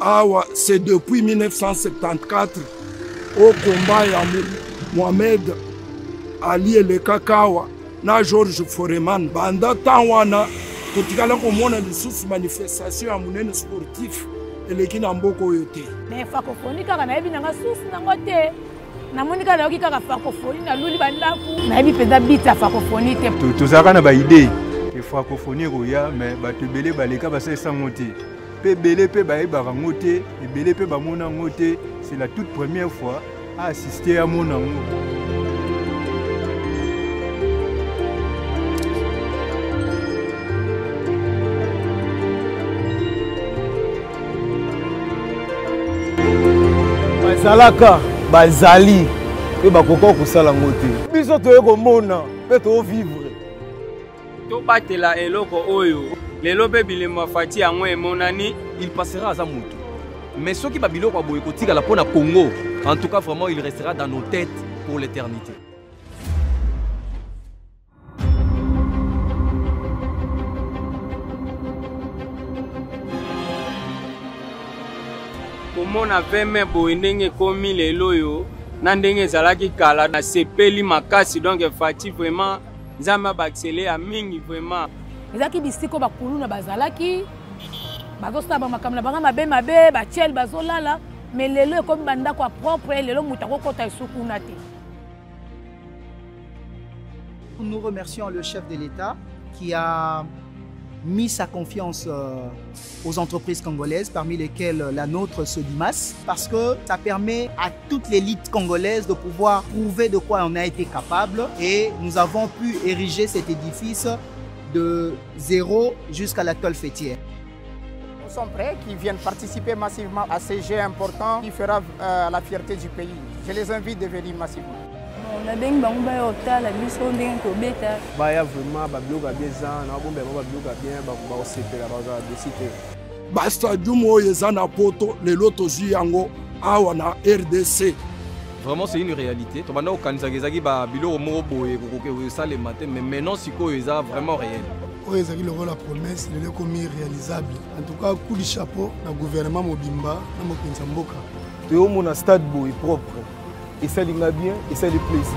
Awa, c'est depuis 1974 au combat ya Mohamed Ali Elekakawa na George Foreman. Banda tanwana totikala komona lisusu manifestation ya munene sportif eleki na mboko yote. Mais francophonie kaka na yebi nanga susu nango te. Na monika na yoki kaka francophonie na luli bandaku. Na yebi peda bita francophonie te. Tozaka na ba idée. Et francophonie roya mais bato belé baleka basa sango te. Pe belé pe ba eba rango te, et belé pe ba mona ngo te. C'est la toute première fois à assister à mon ango. Bazalaka bazali pe bakoko kusala ngote biso toye komona pe to vivre to batela eloko oyo lelo pe bilema fati yango emonani il passera à Zamutu mais ceux qui babiloko boye kotika la pona Congo en tout cas vraiment il restera dans nos têtes pour l'éternité. komona veme boye ndenge komi lelo yo na ndenge ezalaki kala na sepeli makasi donc fati vraiment nzamba baccélé a mingi vraiment ezaki bisiko bakulu na bazalaki bazosala bamakambo na banga mabe batiel bazolala mais lelo ekomi bandako ya propre lelo mutu akokota esukuna te. Nous remercions le chef de l'État qui a mis sa confiance aux entreprises congolaises, parmi lesquelles la nôtre, Sodimas, parce que ça permet à toute l'élite congolaise de pouvoir prouver de quoi on a été capable. Et nous avons pu ériger cet édifice de zéro jusqu'à la tôle fêtière. Nous sommes prêts, qui viennent participer massivement à ces jeux importants qui fera la fierté du pays. Je les invite de venir massivement. On a bien la mission baya vraiment babloga bien za na bombe babloga bien ba osepela ba décider ba stadium oyo ezana poto lelo tozwi yango awa na RDC. Vraiment c'est une réalité. To banda okanisa gezaki ba biloko moko boye kokoke ça le matin mais maintenant sikoyo eza vraiment réel. Oyo ezaki loko la promesse lelo komi réalisable. En tout cas coup du chapeau na gouvernement mobimba na mokinza mboka. Teo mona stade boye propre. Et ça lui bien et ça lui plaisir.